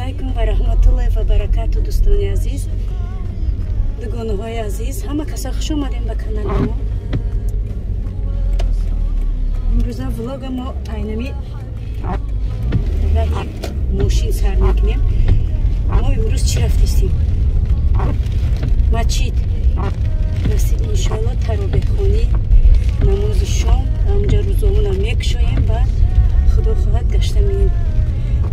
алайкум ва раҳматуллоҳи ва баракату дӯстони азиз, дугонаҳои азиз, ҳама каса хуш омадем ба канали мо. имрӯза влога мо айнами раҳи мошин сар мекунем. мо имрӯз чӣ рафтистем? масҷид насиб иншоалло таробехонӣ, намози шом, онҷа рӯзомона мекушоем ва худо хоҳад гашта меем.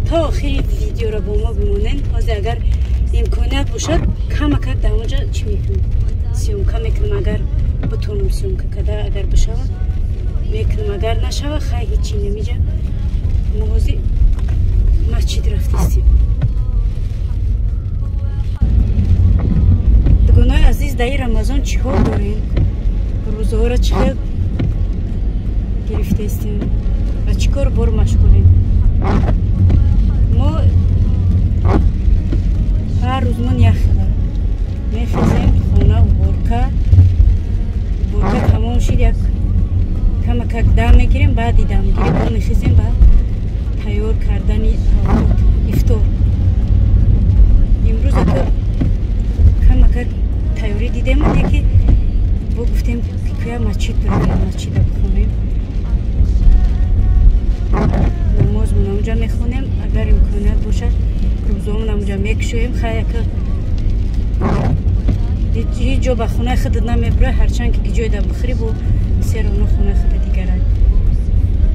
تا آخری ویدیو را با ما بمونین. حاضر اگر امکانیت باشد کمک در اونجا چی میکنیم؟ سیومکا میکنم اگر بتونم سیومکا کده اگر بشود میکنم، اگر نشود خیلی هیچی نمیجه. ما حاضر مسجد رفتیم. دوستان عزیز در رمضان چی ها داریم؟ روزها را چقدر گرفته استیم و چیکار بار مشغولیم؟ ما هر روز من یخلا میخزیم خونه و برکه تمام شد یک کمک دم میگیریم، بعدی دم میگیریم با میخزیم با تیار کردن افطار. امروز اگر کمک تیاری دیدیم یکی با گفتیم که مسجد بریم، مسجد بخونیم، نمازمون اونجا میخونیم. اگر امکانیت باشد روزامون اونجا میکشویم. خیلی که هیچ جا به خونه خود نمیبره، هرچند که جای در بخری با سیر اونو خونه خود دیگره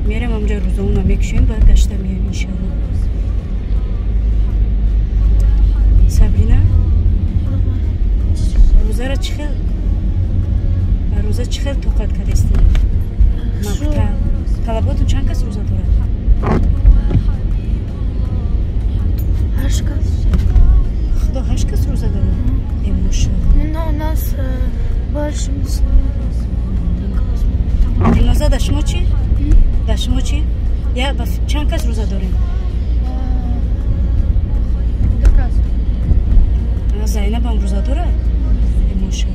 میریم اونجا روزامون میکشویم. بعد گشته میایم انشاءالله. سابرینا روزه را چخیل روزه چخیل توقت کردستی؟ مقطع طلباتون چند کس روزه داره؟ 8 کس. خدا 8 کس روزه داره؟ اموشه نه ناس باش دینازه دشما چی؟ دشما چی؟ یا چند کس روزه داریم؟ 2 کس. زینب هم روزه داره؟ اموشه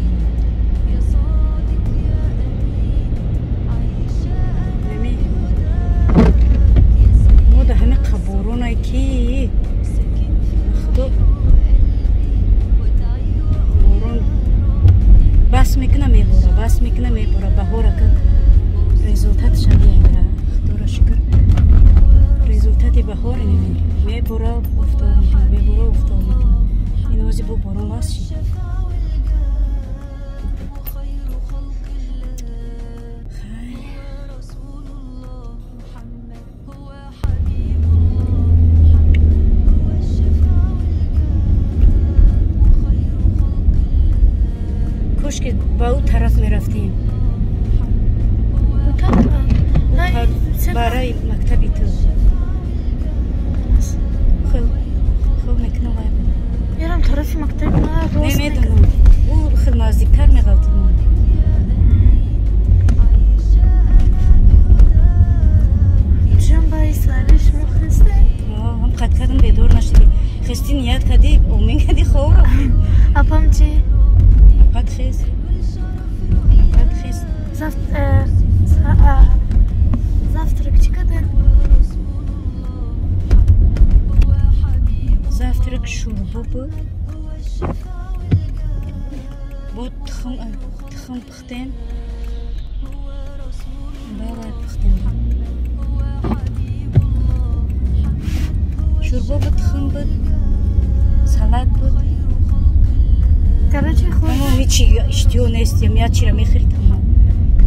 ما ده همه قبورونه که خدا بارون بس میکنه میباره بهاره که رزولتاتش میاره. خدا را شکر رزولتاتی بهار نمیره، میباره افتاد میکنه. این آزی با بارون باز شد. که با او طرف می رفتیم برای مکتبی تو. خوب میکنم میرم طرف مکتبی نمیدونم او خیلی نزدیکتر میگفتیم. جان بایی سالش مخسته هم قد کردم بیدور نشدی خستی نیت کردی اومین کردی خوب اپام چی؟ اپات خیز завтрак چی کردن؟ завтрак شوربه بود تخم پختیم باید پختیم شوربه بود، تخم بود، سالاد بود. короче خوب اما هیچی اشتیو نیستیم یا چی را میخرید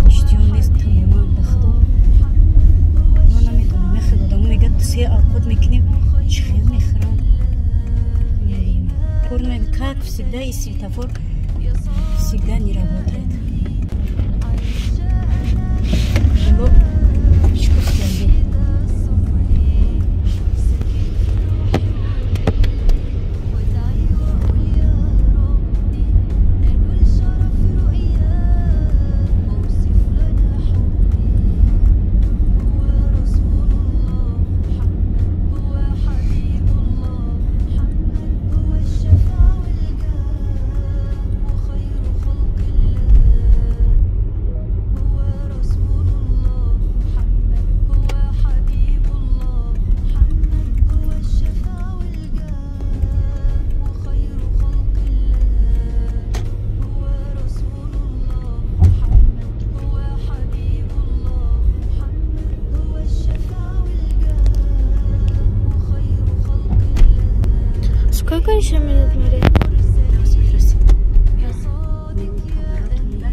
اشتیو نیست تماما بخدا ما نمیدونم میخرید آدمو میگه سه آقود میکنیم چی خیلی میخرم порно как всегда и светофор всегда не работает. Çubuka işemedim nereye? Biraz birisi. Benim kameratımda.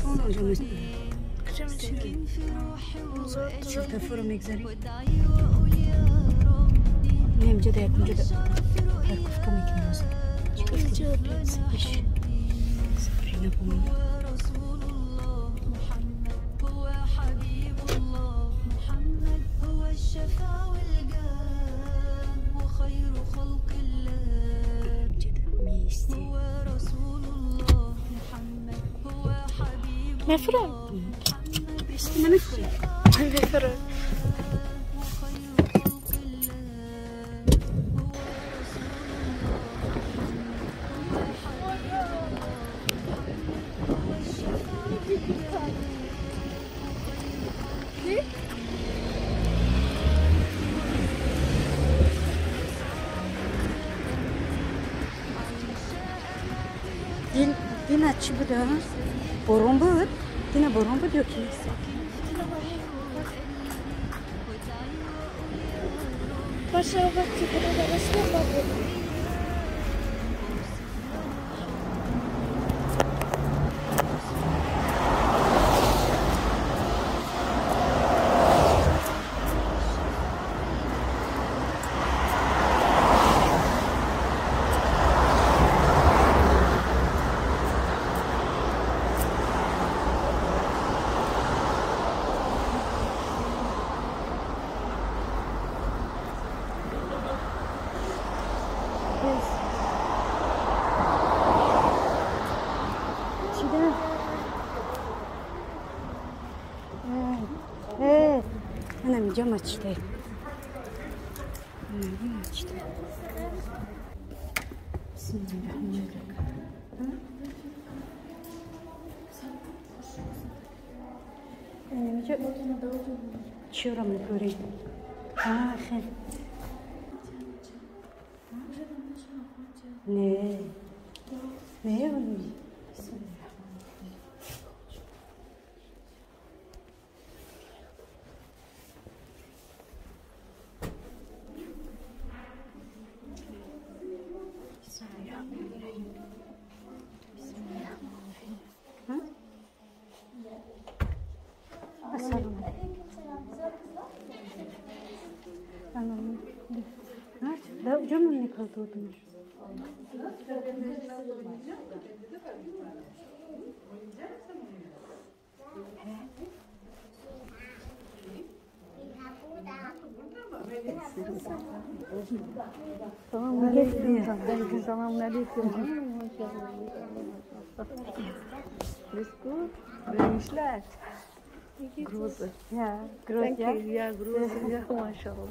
Onu hocam şurada forum egzeri. Nemce de yapınca da parkufka mekanizm. Çıkıcı sıkış. Sıkışına bulun. مفرم Üstüne mefrem. مفرم Din açı bu da. Borun bu. Dine borun bu diyor ki. Başa bak ki burada resmen bak. Anam cam açtı. Cam açtı. Bismillahirrahmanirrahim. Çiğram göreyim. Ha, xeyr. Ne? Ne olmuş? Da canım ne kaldı orada? Selamünaleyküm. Selamünaleyküm. Biskut, vermişler. Große. Ja, Danke, ja, große, ja, maşallah.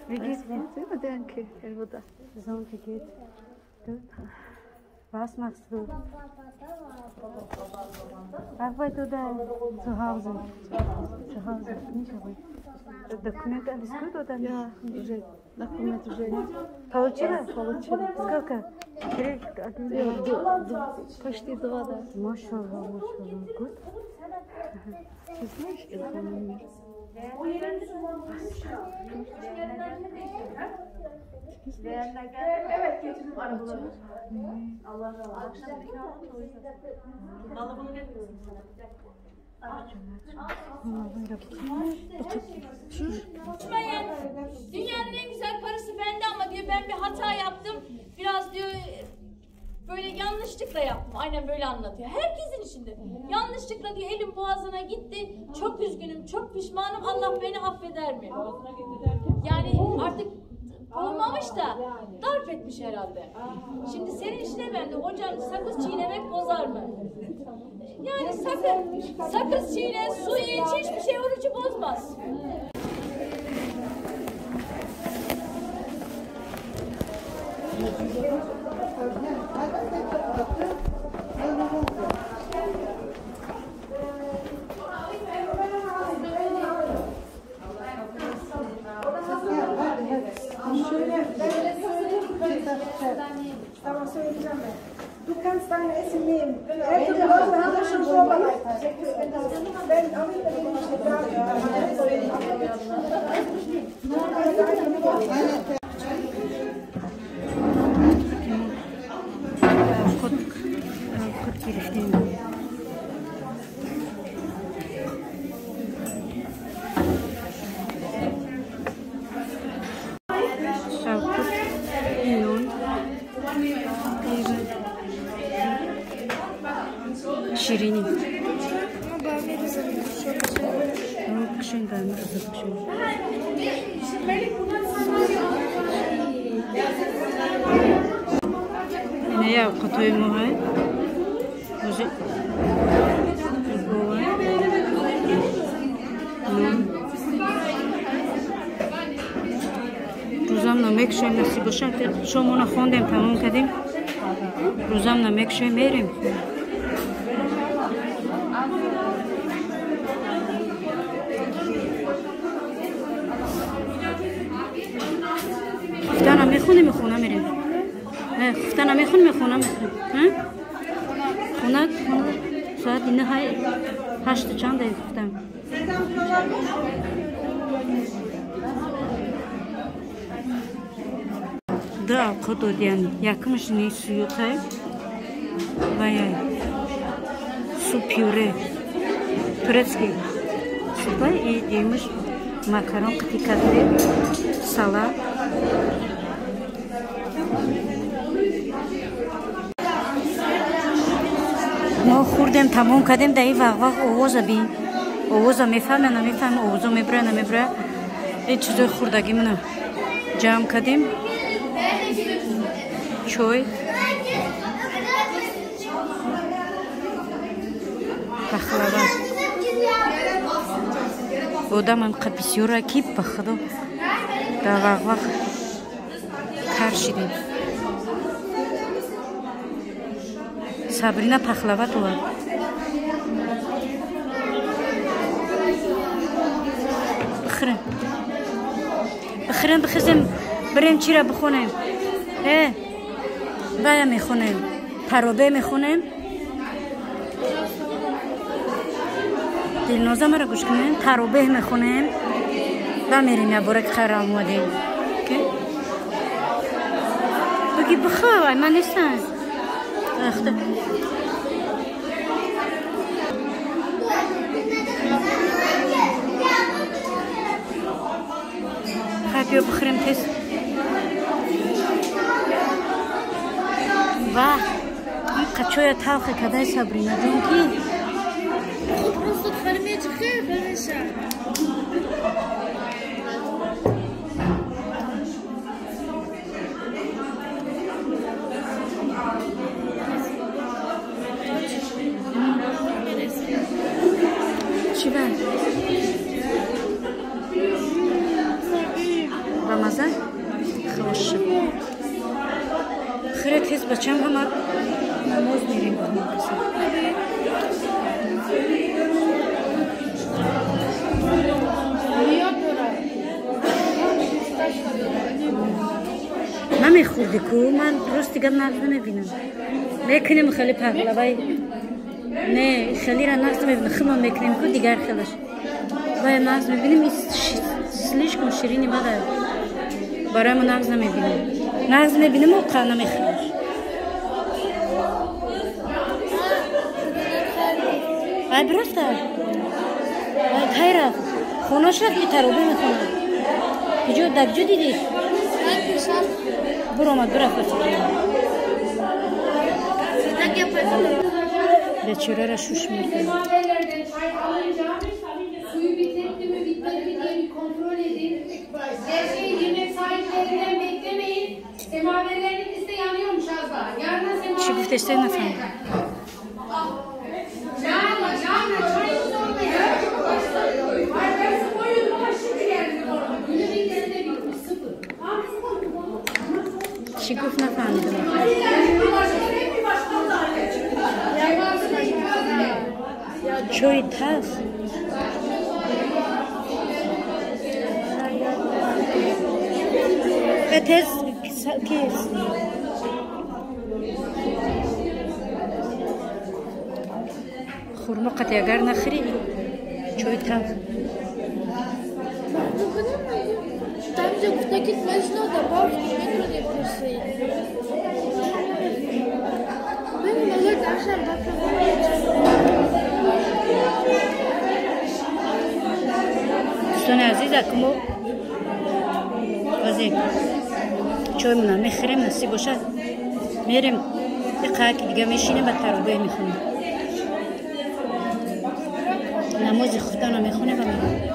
Wie geht's dir? Danke, Elveda. So, wie geht's? Du? Was machst du? Arbeit oder zu Hause? Zu Hause, nicht Arbeit. Документы alles gut oder nicht? Ja, уже, документ уже нет. Получила? Получила. Сколько? Почти 2, да. Машаллах, машаллах. Good. Ты знаешь этот номер? Evet, getirdim arabaları. Allah razı olsun. Balı bunu getirdim sana. Unutmayın. Dünyanın en güzel parası bende ama diyor ben bir hata yaptım. Biraz diyor böyle yanlışlıkla yaptım. Aynen böyle anlatıyor. Herkesin içinde. Yanlışlıkla diyor elim boğazına gitti. Çok üzgünüm, çok pişmanım. Allah beni affeder mi? Yani artık bulunmamış da darp etmiş herhalde. Şimdi senin işine bende. Hocam sakız çiğnemek bozar mı? Yani sakız çiğne, su iç, hiçbir şey orucu bozmaz. Tamam, söyleyeceğim ben. Du kannst dein Essen nehmen. Ältere Leute haben das schon vorbereitet. Ben alayım da benim işte شیرینی ما برمی روزم بکشین برمی روزه بکشین اینه یه قطعه موهای روزه روزم نمیک شویم نصیب باشه شما نخوندیم تمام کردیم روزم نمیک شویم میریم خفتن هم میخونیم خونه میریم خفتن هم میخونیم خونه میریم خونه ساعت اینه های 8 چند دقیقه خفتن دا قطو دیان یکمش نی سویوته و یا سو پیوره ترецкий سوپا ای دیمش ماکارون قطی کرده سالاد ما خوردیم تمام کردیم در این وقت آواز بین آواز میفهمه نمیفهمه آواز میبره نمیبره این چیزای خوردگی منو جمع کردیم چای پخلوا بودم من قد بسیار رکیب بخدا در وقت کار شدیم سابرینا پخلوا تو بخرم بخرم بخزم بریم چی را بخونیم بایا میخونیم پروبه میخونیم دلنازه مرا گوش کنیم پروبه میخونیم و میریم یا برک خیر آمودیم بگی بخواه من نیستم اخته خیلی بخوریم تیز و این قچوی تاخه کده سابرینا جون کی просто فرمیت خیلی بنشه چی بند؟ رمضان؟ خوش خیلی تیز بچه هم همه نماز میریم با ما کسی نمیخوردی که من درست دیگه نقض نمیبینم میکنیم خیلی پهلوی نه خیلی را نقض میبینم خیلی میکنیم که دیگر خیلیش باید نقض میبینیم سلیش کن شیرینی بده برای ما نقض نمیبینیم نقض میبینیم و قانه میخیلیش ای برسته ای خیره خونه شد که تروبه میخونه کجا در کجا دیدید برو آمد برفت بیچاره را شوش میکنه suyu bitirdi mi bitmedi mi diye bir kontrol edin. Her şeyi yemek sahiplerinden beklemeyin. Semaverleriniz de yanıyormuş az daha. Yarına semaver... چی گفته استایی نفهم Canla çayınız olmayın. Hayır ben su koyuyordum ama şimdi geldim orada. Günün ikisi de bitmiş sıfır. چی گفت نفهمیدم چای تاس تز کیس خورما قطعه اگر نخری چای تاس Там, где гуфтаки смешно, добавки метро не пришли. Мы не могли дальше دوستان عزیز اکمو بازی چای منا میخریم نصیب باشه میریم یه قهر که دیگه میشینیم و تروبه میخونیم نماز خدا نمیخونه و میره.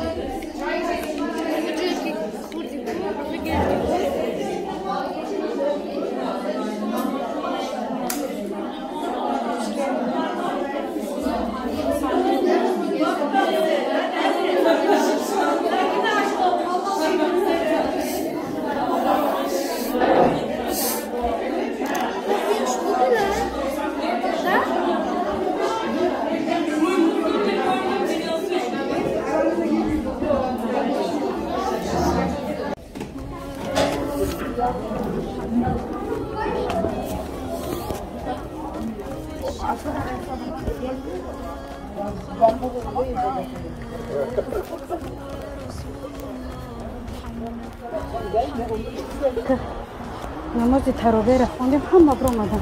نماز تراویح را خوندیم همه برو آمدن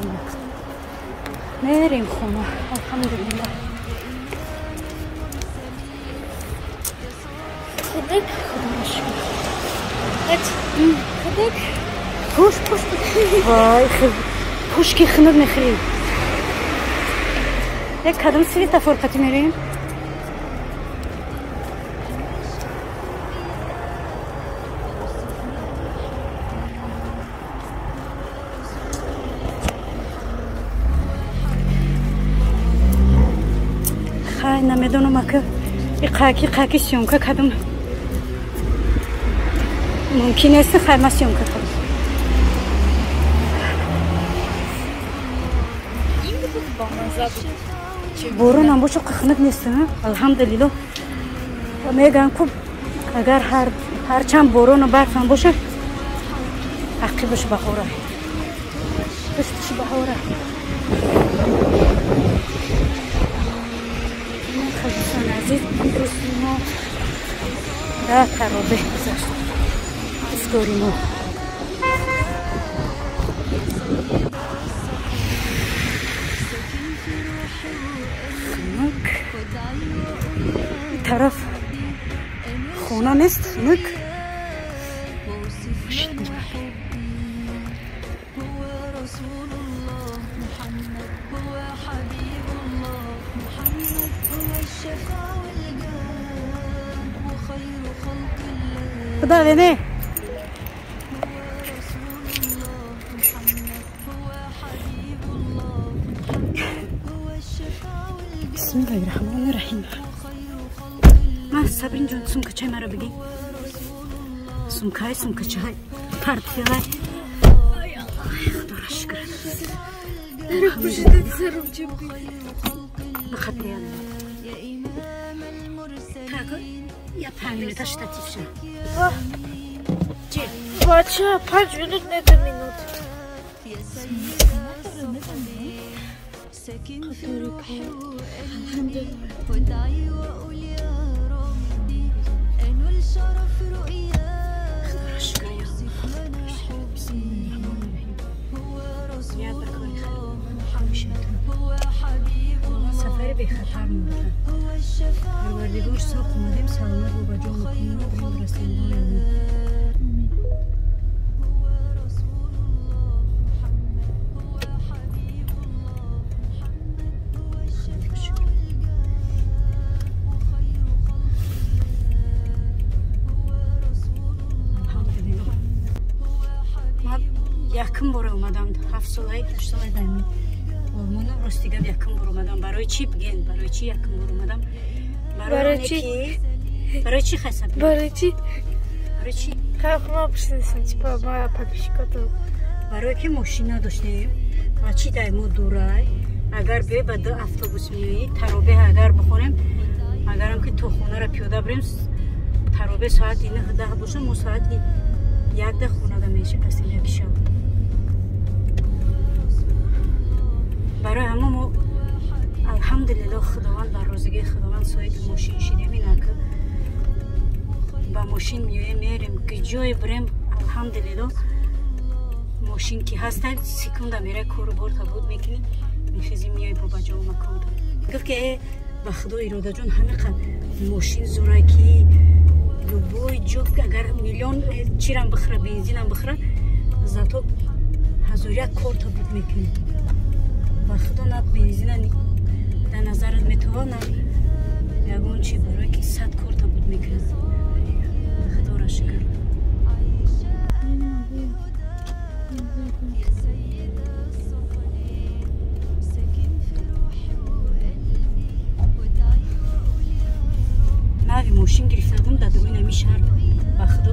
میریم خونه الحمدلله. خدک خدک پوش وای خیلی پوش که خنود میخریم. یک کدام سوی تفرقتی میریم. خیلی نمیدونم که این قاکی سیونکه کدام ممکن است خیلی ما سیونکه کنم. بورون هم باشه که خنک نیستم الحمدلله. میگم که اگر هر چند بورون و برف هم باشه عقیبش بخوره دستش بخوره. خیلیشان عزیز امروز ما در تراویح گذشت اسکاری ما طرف خونه نیست خنک خدا بینه بسم الله الرحمن الرحیم. ما صبرین جان سمکه چای مرا بگی. سمکه چای پرتفیلای خدا را شکر درک بشید سرم چه بگی بخاطر یادم تاکو یا 5 minute اشتاتیف شد. چی؟ بچه 5 minute نه 2 minute. سفر به خطر می‌برد. پروردگار ساخت اومدیم سلامت و بجا مکنیم و بریم برسیم داریم. یکم بار اومدم 7 ساله 8 ساله دارم. آلمان راستیگه یکم بار اومدم. برای چی بگین؟ برای چی یکم بار اومدم؟ برای چی خسب؟ برای چی؟ خب بشناسم چی پا ما پاکش کردم. برای که ماشین نداشتیم و چی دایمو دوره اگر به بعد اتوبوس میایی تراویح اگر بخونیم اگر هم که تو خونه را پیاده بریم تراویح ساعت 10 باشه ما ساعت 11 خونه میشه اصلا یک شب. برای همه ما الحمدلله خداوند بر روزگی خداوند صاحب ماشین شدیم. اینا که با ماشین میریم که جای بریم الحمدلله ماشین که هستن سکونده میره کارو بار تا بود میکنیم میخیزیم میای با بجا و مکان گفت که به خدا اراده جون همه قد ماشین زورکی لوبوی جوب اگر میلیون چیرم بخره بنزینم بخره زاتو 1001 کار تا بود میکنیم به خدا نه بنزین در نظرت میتوانم یگون چی برای که 100 کار تا بود میکرد خدا را شکر نوی ماشین گرفتم در دوی نمی شهر با خدا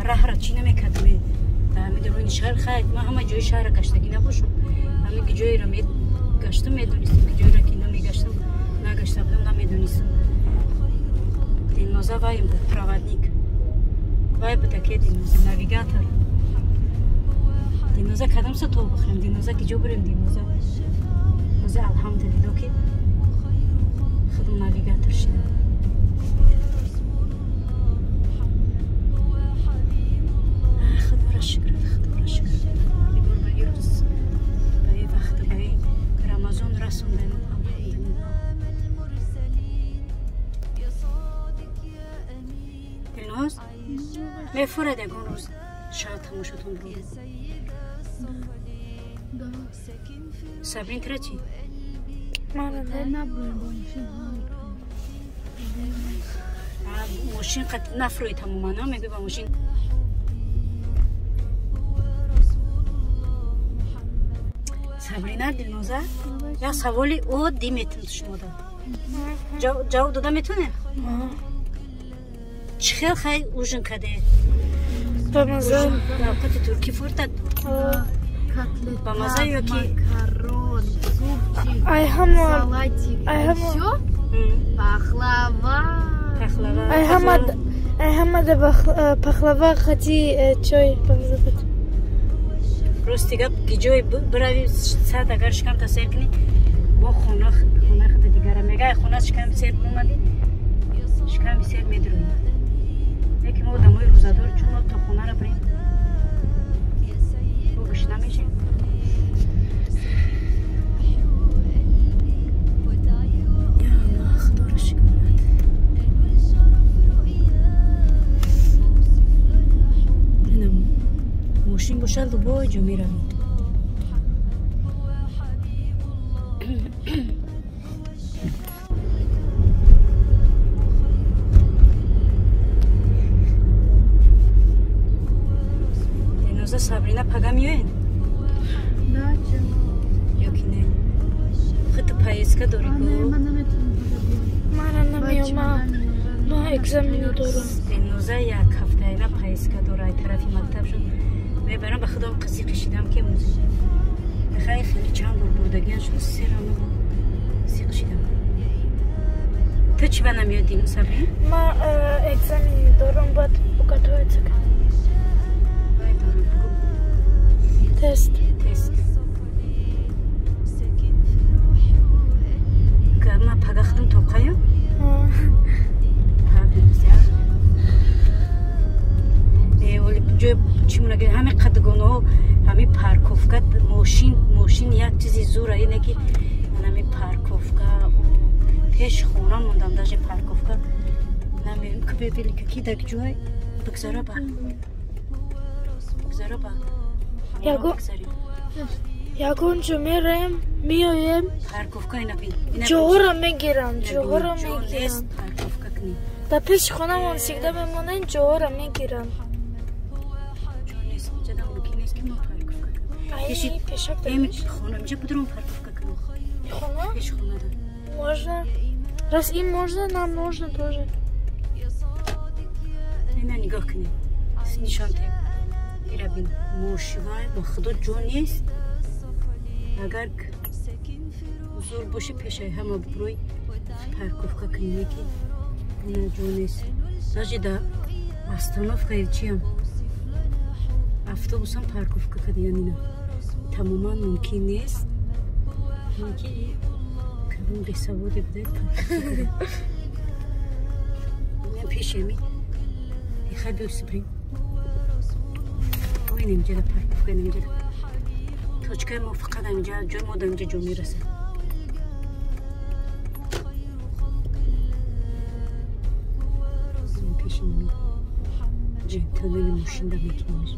راه را چی نمیکردم همه در شهر خواهد ما همه جای شهر را گشتگی نباشم همه جای را گشتم میدونستم که جای را که نمیگشتم نگشته بودم نمیدونستم دینوزا وایم بود پروادنیک وای بود که دینوزا نویگاتور دینوزا کدام سا تو بخورم دینوزا که جو بریم دینوزا الحمدلله که خودم نویگاتور شدم خدا را شکر خدا را شکر بیبار به این روز به این وقت به این رمضان رسوندن الحمدلله دلناز میفورد یکون روز شاید تماشاتون رو صبرین تره چی؟ من ماشین قد نفروی تماما میگه با ماشین صبرینه دلنازه یا سوالی او دی میتون شما داد جواب داده میتونه؟ چی خیلی خیلی اوژن کده؟ با مزه اوقات ترکی فورتد با مزه یا که ای همه پخلوا ای همه ده پخلوا خطی چای با مزه بود روستیگا گیجوی بروی ساعت اگر شکم تا سیر کنی با خونه خود دیگره میگه خونه شکم سیر کنی شکم سیر میدروی یکی ما دموی روزادار چون ما تا خونه را بریم با گوش نمیشه یا الله خدا را شکر ماشین باشد و با جا می روید دینوزا صبرینه پگه میوین؟ نه چه یا که نه خود پایسکه داری گو؟ من نمیتونم من نمیام من اگزامینو دارم دینوزا یک هفته اینا پایسکه داره ای طرفی مکتب شد میبرم به خودم قصی قشیدم که موزی خیلی چند بار بردگیان شد سیرم قصی قشیدم تو چی بنا میادیم صبری؟ من اگزامینو دارم باید بگاتویتse تست که ما پگه خودم توقعیم؟ چی مونگه همه قدگونه همه پارکوفکا ماشین یک چیزی زوره اینه که همه پارکوفکا پیش خونه موندم داشته پارکوفکا نمیدونم که ببینی که کی دک جوی بگذاره با یکون جو میرم میایم پارکوفکا اینا بین جوهرم میگیرم پارکوفکا کنی در پیش خونه من سیگده بمونن جوهرم میگیرم خونه میشه بدرون پارکوفکا کنم خونه؟ پیش خونه دار можно? Раз им можно, нам можно тоже. اینا نگاه کنیم نشان تیم ایرا بین موشیوهای با خدا جو نیست اگر زور باشه پیشه همه بروی پارکوفکا کنیم که اینا جو نیست داجی دا استانوف خیلی چیم автобусам парковка кардианина тамоман мумкин нест ки кадом бесаводе будед мен пешеми ихай бёсибрин ой немҷада парковка немҷада точкаи мо фақат амҷа ҷо мо дамҷа ҷо мерасад пешеми ҷенталмени мошинда мекинамш